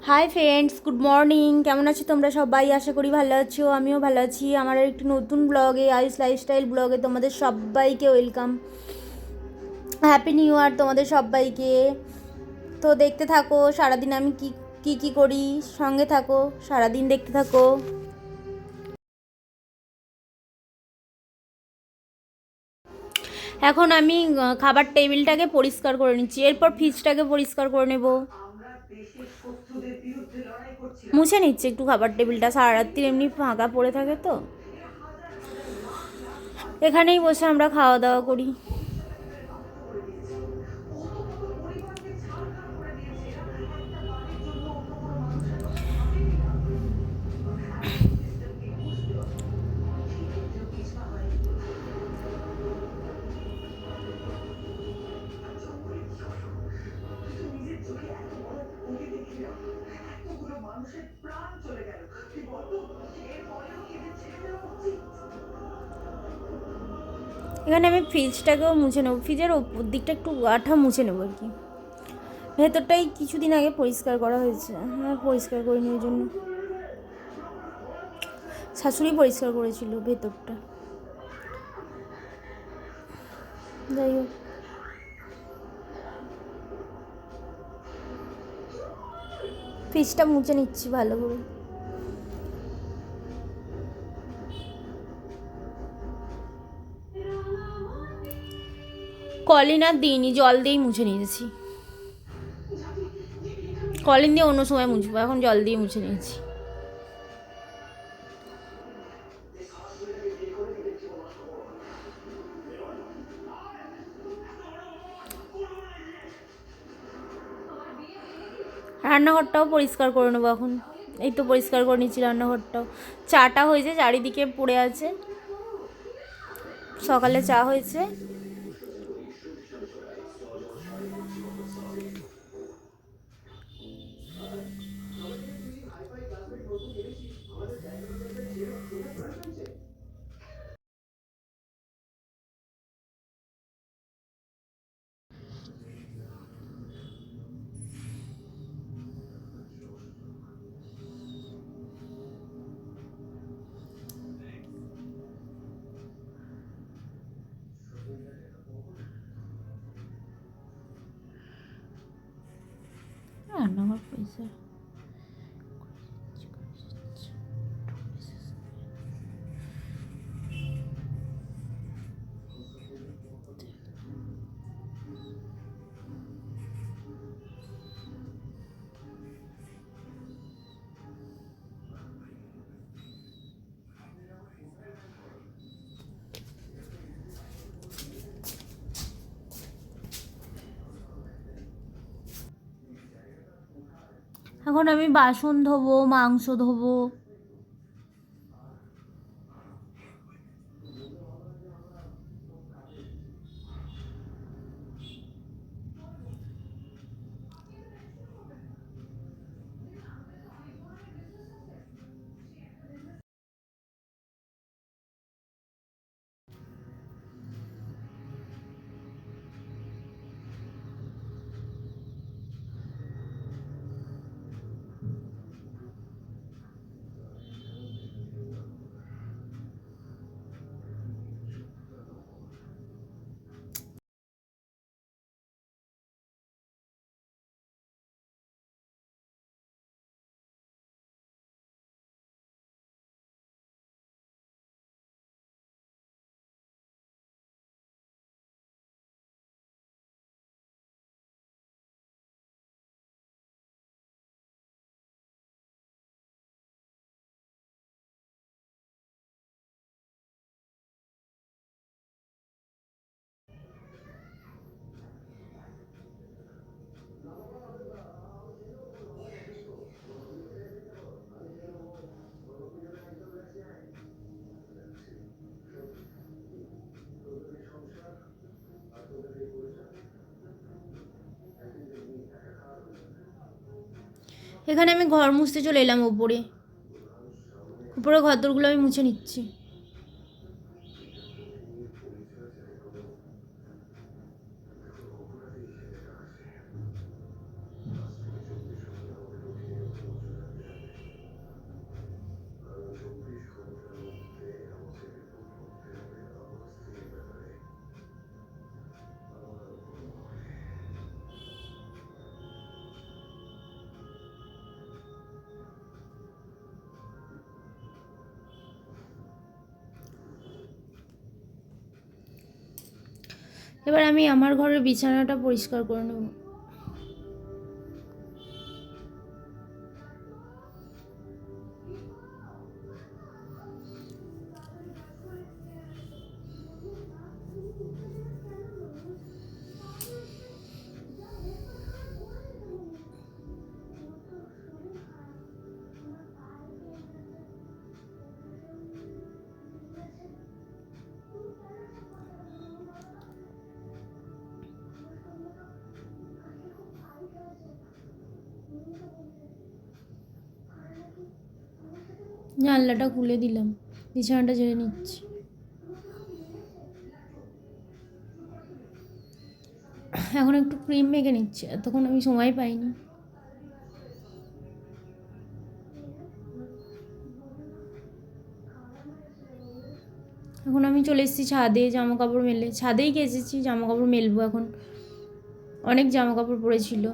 Hi friends, good morning. কেমন আছো তোমরা সবাই? আশা করি ভালো আছো, আমিও ভালো আছি। আমার একটি নতুন ব্লগে, আইস লাইফস্টাইল ব্লগে তোমাদের সবাইকে ওয়েলকাম। হ্যাপি নিউ ইয়ার তোমাদের সবাইকে। তো দেখতে থাকো সারাদিন আমি কি করি, সঙ্গে থাকো, সারাদিন দেখতে থাকো। এখন আমি খাবার টেবিলটাকে পরিষ্কার করে নিচ্ছি, এরপর ফ্রিজটাকে পরিষ্কার করে নেব। মুছে নিচ্ছে একটু খাবার টেবিলটা, সারা রাত্রি এমনি ফাঁকা পড়ে থাকে তো। এখানেই বসে আমরা খাওয়া দাওয়া করি। এখানে আমি ফ্রিজটাকেও মুছে নেবো, ফ্রিজের ওপর দিকটা একটু গাঠা মুছে নেবো আর কি। ভেতরটাই কিছুদিন আগে পরিষ্কার করা হয়েছে, পরিষ্কার করিনি ওই জন্য। শাশুড়ি পরিষ্কার করেছিল ভেতরটা। যাই হোক, ফ্রিজটা মুছে নিচ্ছি ভালো করে। কলিন আর দিইনি, জল দিয়েই মুছে নিয়েছি। কলিন দিয়ে অন্য সময় মুছবো, এখন জল দিয়ে মুছে নিয়েছি। রান্নাঘরটাও পরিষ্কার করে নেবো এখন। এই তো পরিষ্কার করে নিচ্ছি রান্নাঘরটাও। চাটা হয়েছে, চারিদিকে পড়ে আছে। সকালে চা হয়েছে। রান্নাঘর পরিষ্কার। এখন আমি বাসন ধোবো, মাংস ধোবো। এখানে আমি ঘর মুছতে চলে এলাম ওপরে। উপরে ঘরদোরগুলো আমি মুছে নিচ্ছি। এবার আমি আমার ঘরের বিছানাটা পরিষ্কার করে নেব। জানলাটা খুলে দিলাম, বিছানাটা ঝেড়ে নিচ্ছি। এখন একটু ক্রিম মেখে নিচ্ছি, এতক্ষণ আমি সময় পাইনি। এখন আমি চলে এসেছি ছাদে, জামা কাপড় মেলে, ছাদেই কেচেছি, জামা কাপড় মেলবো এখন। অনেক জামা কাপড় পরেছিল।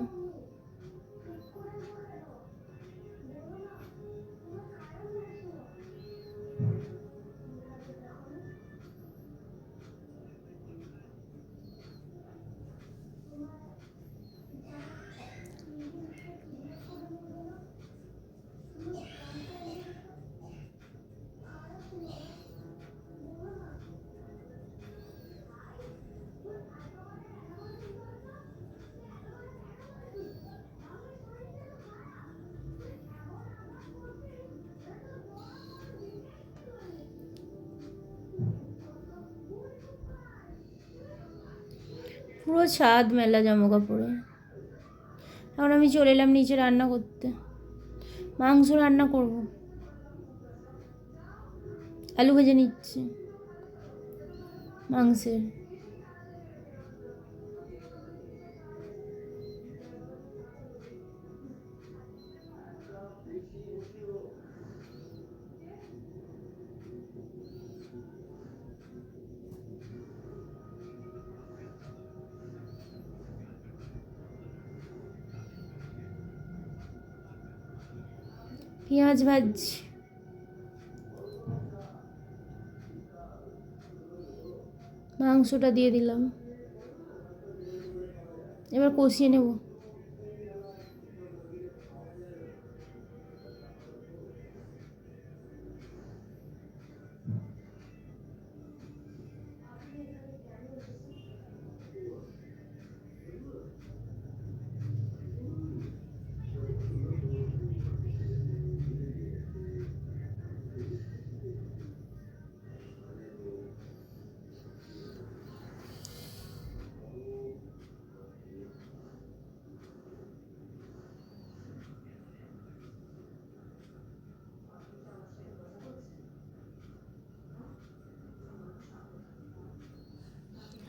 পুরো ছাদ মেলা জামা কাপড়ে। এখন আমি চলে এলাম নিচে রান্না করতে, মাংস রান্না করব। আলু ভেজে নিচ্ছি মাংসের। পেঁয়াজ ভাজছি, মাংসটা দিয়ে দিলাম, এবার কষিয়ে নেব।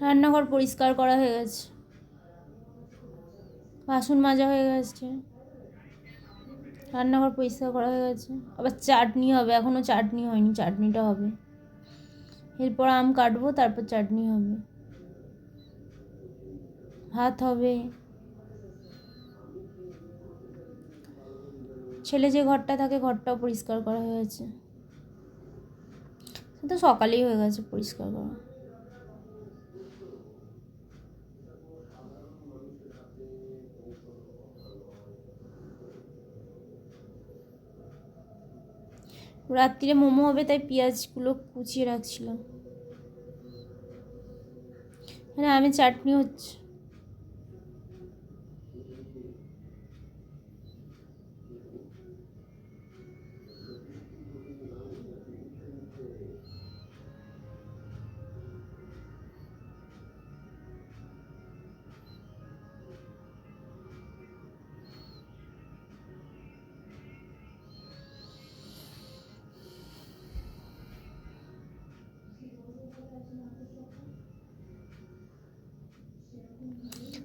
রান্নাঘর পরিষ্কার করা হয়ে গেছে, বাসন মাজা হয়ে গেছে, রান্নাঘর পরিষ্কার করা হয়ে গেছে। আবার চাটনি হবে, এখনও চাটনি হয়নি, চাটনিটা হবে। এরপর আম কাটবো, তারপর চাটনি হবে, ভাত হবে। ছেলে যে ঘরটা থাকে ঘরটাও পরিষ্কার করা হয়ে গেছে, তো সকালেই হয়ে গেছে পরিষ্কার করা। রাত্রিরে মোমো হবে, তাই পেঁয়াজগুলো কুচিয়ে রাখছিলাম। হ্যাঁ, আমি চাটনি হচ্ছে।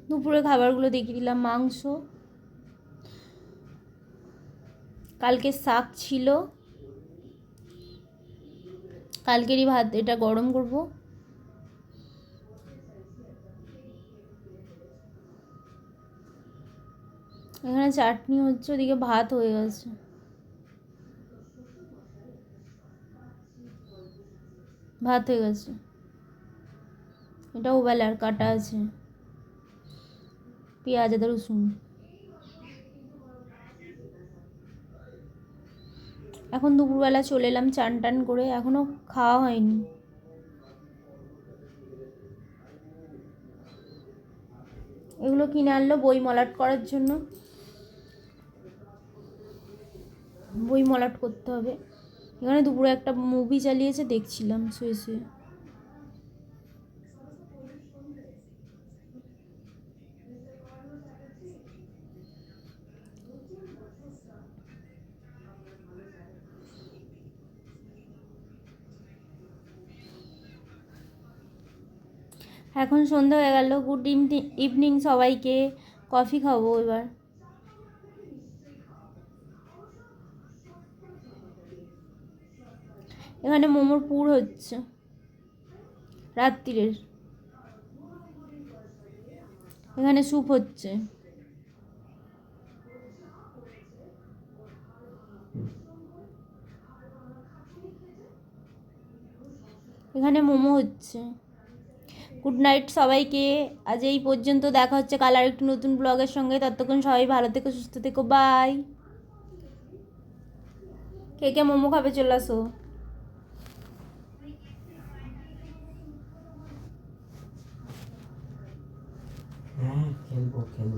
দুপুরে খাবারগুলো দেখিয়ে দিলাম। মাংস, কালকে শাক ছিল, কালকেরই ভাত, এটা গরম করব। এখানে চাটনি হচ্ছে, ওদিকে ভাত হয়ে গেছে। ভাত হয়ে গেছে, এটাও বেলার কাটা আছে, পেঁয়াজ আদা রসুন। এখন দুপুরবেলা চলে এলাম চান টান করে, এখনো খাওয়া হয়নি। এগুলো কিনে আনলো বই মলাট করার জন্য, বই মলাট করতে হবে। এখানে দুপুরে একটা মুভি চালিয়েছে, দেখছিলাম শুয়ে শুয়ে। এখন সন্ধ্যা হয়ে গেল, গুড ইভিনিং সবাইকে। কফি খাবো এবার। এখানে মোমোর পুর হচ্ছে রাত্রিরের, এখানে স্যুপ হচ্ছে। এখানে মোমো হচ্ছে। গুড নাইট সবাইকে, আজ এই পর্যন্ত। দেখা হচ্ছে কাল আর একটু নতুন ব্লগের সঙ্গে। ততক্ষণ সবাই ভালো থেকো, সুস্থ থেকো, বাই। কে কে মোমো খাবে চলে আসো। হ্যাঁ খেলবো খেলবো।